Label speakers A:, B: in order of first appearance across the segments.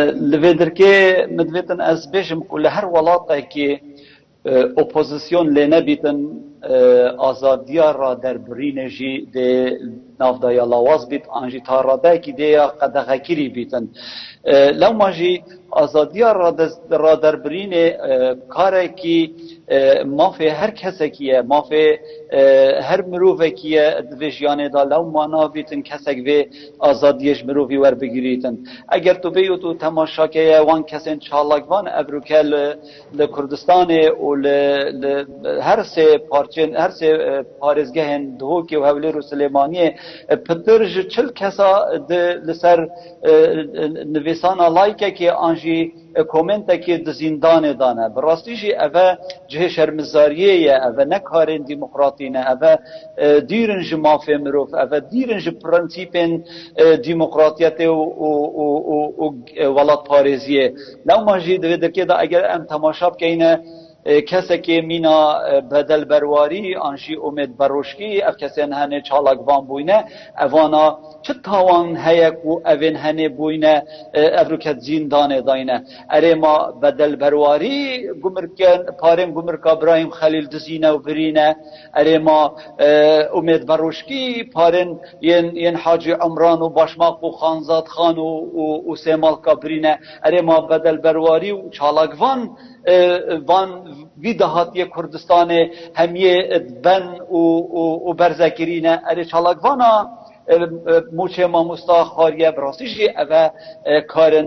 A: لویدرکه مدویتن از بیشم کل هر ولاته که اپوزیسیون لینه بیتن آزادیا را در برینجی ده نافدایا لاواز بیت آنجی تاراده که ده قدغکیری بیتن لو ماجی آزادیا را در برین کاره که مافی هر کسی کیه مافی هر مروفه کیه دویجیانه دا لو مانا بیتن کسک به آزادیش مروفی ور بگیریتن اگر تو بیو تو تماشا که وان کسین چالاکوان ابروکه لکردستان و هر سه پارچن هر سه پارزگه دو که و حولی رو سلیمانی پترج چل کسا لسر نویسان لایکه که آنجی کومنت که زندان دانه براستیجی اوه جه شرمزاریه اوه نکارن دموکراتینه اوه دیرنج مافی مروف اوه دیرنج پرنسیپن دموکراتیت و ولات پارزیه لو ماجی دویدر که دا اگر ام تماشا بکنه کسی که مینا بدل برواری آنشی امید بروشکی اف کسی هنه چالاکوان بوینه اوانا چه تاوان هیک و اوین هنه بوینه افروکت زندان داینه اره ما بدل برواری پارم گمرکا ابراهیم خلیل دزینه و برینه اره ما امید بروشکی پارن ین حاجی عمران و باشماق و خانزاد خان و سیمالکا برینه اره ما بدل برواری و چالاکوان وان وی دهاتی کردستان همیه بن و برزکرینه اره چالاکوانا موچه ما مستاخاریه براسیجی اوه کارن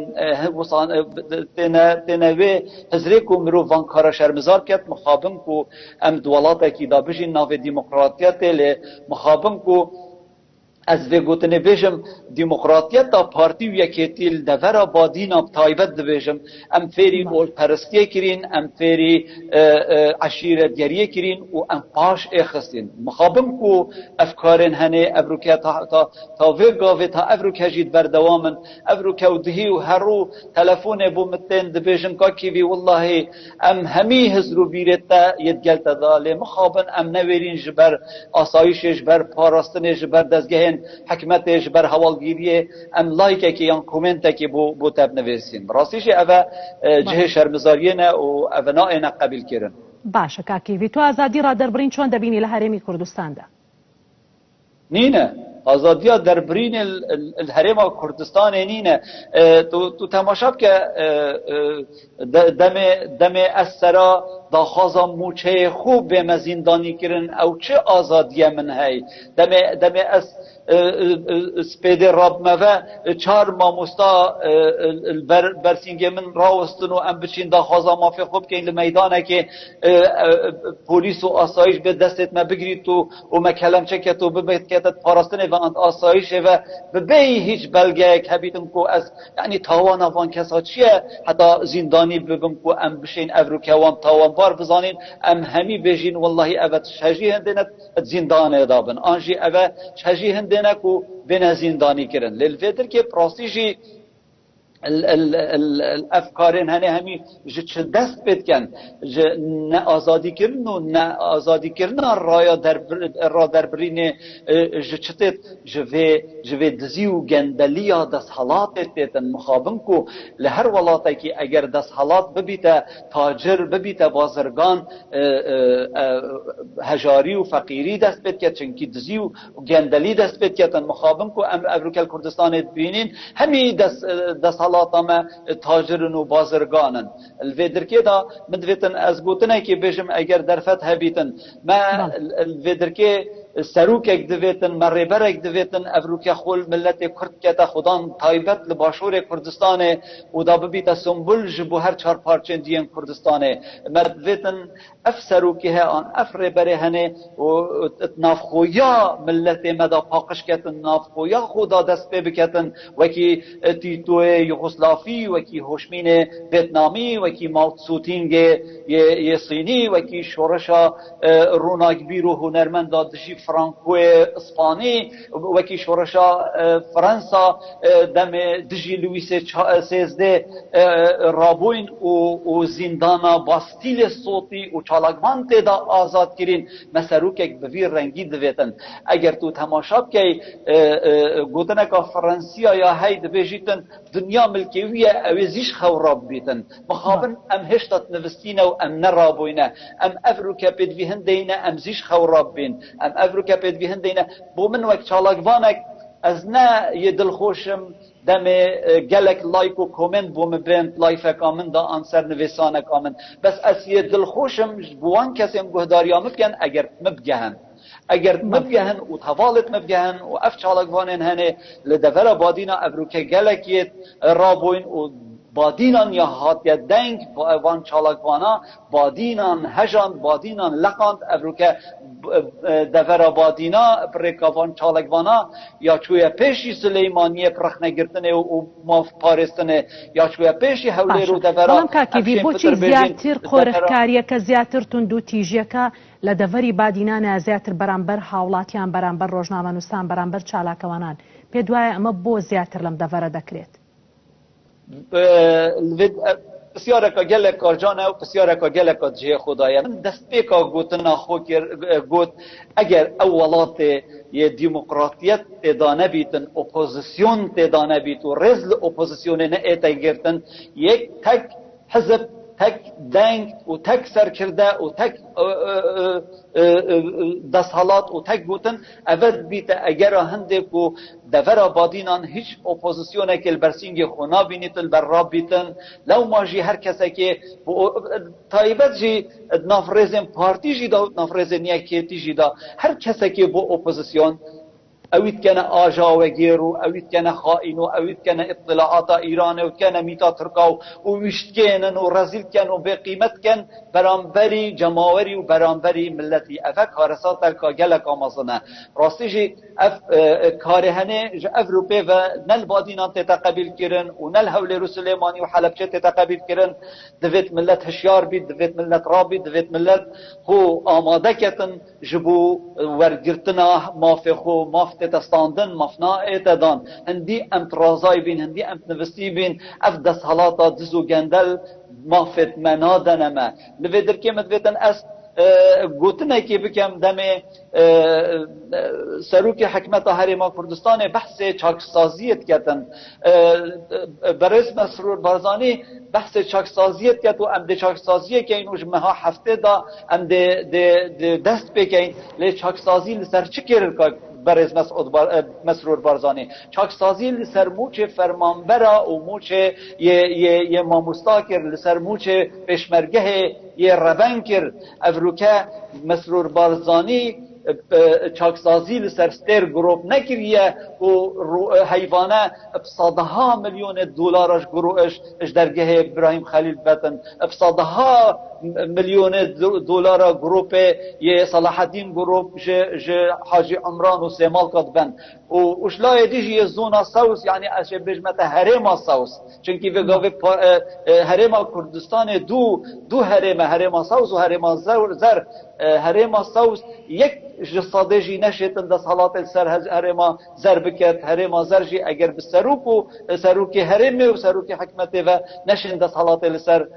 A: تنوی هزره کو مرو وان کارا شرمزار کت مخابم کو ام دوالاتا کی دا بجی ناو دموکراتیت لی مخابم کو از وی گوتنه بیشم دموکراتیت دا پارتی و یکیتیل دفر بادین اب تایبت بیشم ام فیری اول پرستیه کرین ام فیری عشیرت گریه کرین و ام پاش اخستین مخابم کو افکارن هنه افروکه تا وی گاوه تا افروکه جید بردوامن افروکه و دهی و هرو تلفون بو متین دبیشم که کیوی والله ام همی هزرو بیرتا یدگلت داله مخابن ام نویرین جبر آسایشش بر پاراستنش بر دزگهن حکمتش بر حوالگیری ام لایک که یا کومنت که بو تب نویسین راستیش اوه جه شرمزاریه و اوه نائنا قبیل کرن
B: باشه کاکیوی تو آزادی را در برین چون دبینی لحرمی کردستان ده
A: نینه آزادیا در برین الحرم کردستان نینه تو تماشا که دم اسرا داخوازا موچه خوب به مزیندانی کرن او چه آزادی من هی دم اس سپید راب موه چار ماموستا برسینگ من راوستن و ام بچین داخوازا مافی خوب که این میدانه که پولیس و آسایش به دستت ما بگیرید تو و مکلم چکت و ببید که پاراستنه و انت آسایش و ببی هیچ بلگه که بیتم که از یعنی تاوان وان کسا چیه حتی زندانی ببم که ام بشین افروکه وان تاوان بار بزانین ام همی بجین والله اوه شجی هندینت زندان دابن آنجی اوه شجی هندینت کو بین زندانی کرن للفیدر که پراستیجی الافکارین هنه همی چه دست بید کن نه آزادی کرن و نه آزادی کرن را در برین چطت جوی دزی و گندلیا دست حالات تیتن مخابم کو لهر ولاتا که اگر دست حالات ببیتا تاجر ببیتا بازرگان هجاری و فقیری دست بید که چنکی دزی و گندلی دست بید که تن مخابم کو افریقای کردستان بینین همی دست حالاتما تاجرن و بازرگانن الویدرکی دا مدویتن از گوتنه که بجم اگر در فتح بیتن ما الویدرکی سروکک دویتن مربرک دویتن افروکه خول ملت کرد که تا خودان تایبت لباشور کردستانه و دا ببیت سنبول جبو هر چار پارچن دیین کردستانه مدویتن اف سروکه آن اف ربره هنه و نافخویا ملت مدا پاقش کتن نافخویا خدا دست پی بکتن وکی تیتو یوگسلافی وکی هوشمین ویتنامی وکی ماوتسوتینگ یه صینی وکی شورشا روناک بیرو هنرمند دادشی دموکراتیک فرانکو اسپانی وکی شورشا فرانسا دم دجی لویس سیزده رابوین و زندانا باستیل صوتی و چالاکمان تیدا آزاد کرین مسروک یک بویر رنگی دویتن اگر تو تماشا بکی گوتنه که فرانسیا یا هید بیجیتن دنیا ملکیویه اویزیش خوراب بیتن مخابن ام هشتات نوستینه و ام نرابوینه ام افروکا پیدوی هندینه ام زیش خوراب بین ام افروکا پیدوی هندینه بو من وقت چالاکوانک از نه یه دلخوشم دم گلک لایک و کومنت بوم برند لایفه کامن دا آنسر نویسانه کامن بس از یه دلخوشم بوان کسی گهداریا مبگن اگر مبگهن اگر مبگهن و توالت مبگهن و اف چالاکوانن هنه لدفر بادینا افروکا گلکیت رابوین و بادینان یا هاتیه دنگ وان چالاکوانا بادینان هجان بادینان لقاند افروکا دفر بادینا پرکا وان چالاکوانا یا چویا پیشی سلیمانیه پرخ نگرتنه و ماف پارستنه یا چویا پیشی حوله رو دفر
B: بلام کاکیوی بوچی زیاتر قورخکاریه که زیاتر تندو تیجیه که لدفری بادینان زیاتر برانبر حولاتیان برانبر روزنامه‌نووسان برانبر چالاکوانان پێدوایە ئەمە بۆ زیاتر لەم دەڤەرە دەکرێت
A: بسیارێکا geleka cane û bisiareka geleka cihê Xwedayê min destpêka gotina xwe kir got eger ew welatê yê demokratiyet têda nebîtin opozisyon têda nebît û rêz li opozisyonê neête girtin yek tek hizb tek deng û tek serkirde û tek desthalat û tek gotin evet bîte egera hindê ku devera badînan hiç opozisyonekê li bersîngê xwe nabînîtin li ber rabîtin lewma jî her kesekê taybet jî navrêzên partî jî da navrêzên yekêtî jî da her kesekê bo opozisyon اوید کنه آجاوگیر و اوید کنه خائن و اوید کنه اطلاعات ایران و کنه میتا ترکاو و وشت کنن و رزیل کن و به قیمت کن برانبری جماوری و برانبری ملتی افا کارسات الکا گلک آمازنه راستی جی اف کارهنه اوروپی و نل بادینان تتقبیل کرن و نل حول رسلیمانی و حلبچه تتقبیل کرن دوید ملت هشیار بید دوید ملت رابید دوید ملت خو آماده کتن جبو ورگرتنا مافخو ماف تستاندن مفنا ایتدان هندی امترازای بین هندی امتنوستی بین اف دست حالاتا دزو گندل مافت منادنمه لویدر که مدویدن از گوتنه که بکم دم سروک حکمت هریما کردستان بحث چاکسازیت کردن برس مسرور بارزانی بحث چاکسازیت کرد و ام ده چاکسازیه که اینوش مها هفته دا ام ده دست بکن لی چاکسازی لسر چی کرد که برز مسرور بارزانی چاکسازی لسر موچه فرمانبرا و موچه یه ماموستا کر لسر موچه پشمرگه یه روان کر افروکه مسرور بارزانی چاکسازی لسر ستر گروپ نکریه و حیوانه بصادها میلیون دلارش گروهش اش درگه ابراهیم خلیل بتن بصادها میلیون دلار گروپ یه صلاح الدین گروپ ج حاجی عمران و سیمال کدبن و اشلای دیجی زونا ساوس یعنی اش بجمت هرما ساوس چونکی به گاوی هرما کردستان دو هرما ساوس و هرما زر هرما ساوس یک جسادجی نشیتن دست حالات سر هرما زر بکت هرما زرجی اگر به سروک هرمه و سروک حکمت و نشین دست حالات سر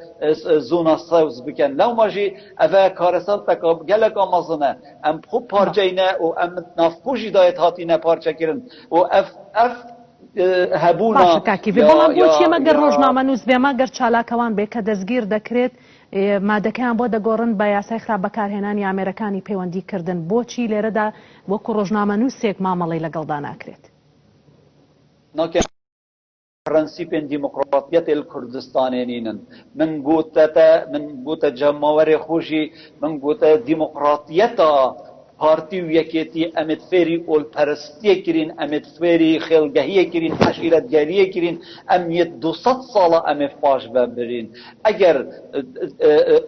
A: زونا ساوس بکن لو ماجی اوه کارسال تکا گلک آمازنه ام خوب پارچه اینه و ام نافپوشی دایت هاتی نه پارچه کرن و اف هبونا
B: باشە کاکیوی بەڵام بۆچی ئەمەگەر ڕۆژنامەنووس بێ مەگەر چالاکەوان بێ کە دەستگیر دەکرێت مادەکەیان بۆ دەگۆڕن بە یاسای خراپ بەکارهێنانی ئامێرەکانی پەیوەندیکردن بۆچی لێرەدا وەکو ڕۆژنامەنووسێک مامەڵەی لەگەڵدا ناکرێت
A: پرنسیپên demokratiyetê li Kurdistanê nînin min gote cemawerê xwe jî min gote demokratiyeta partî û yekêtî em ê fêrî olperestiyê kirîn em ê fêrî xêlgehiyê kirîn eşîretgeriyê kirîn em yê 200 sala em ê paş vebirîn eger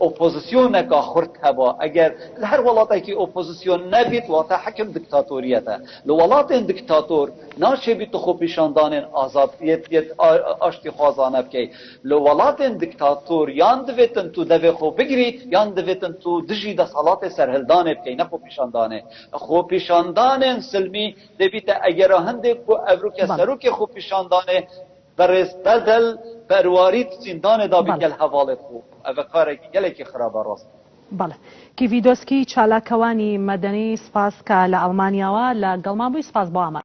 A: opozisyoneka xurt heba eger li her welatekî opozisyon nebît wate hekim diktatoriyet e li welatên diktator naçê bî tu xwe pîşandanên azadiyet aştî xwazane bikey li welatên diktator yan divêtin tu devê xwe bigirî yan divêtin tu dijî desthilatê serhildanê bikey ne xwe pîşandanê پیشاندانه خو پیشاندان سلمی دبیت اگر هنده کو افروک سروک خو پیشاندانه برز بدل برواری سیندان دا بگل حواله خو او کار گلکی خراب راست
B: بله کیڤیدۆسکی چالاکەوانی مەدەنی سپاس کە لە ئەڵمانیاوە لە گەڵمان بووی سپاس بۆ ئەمە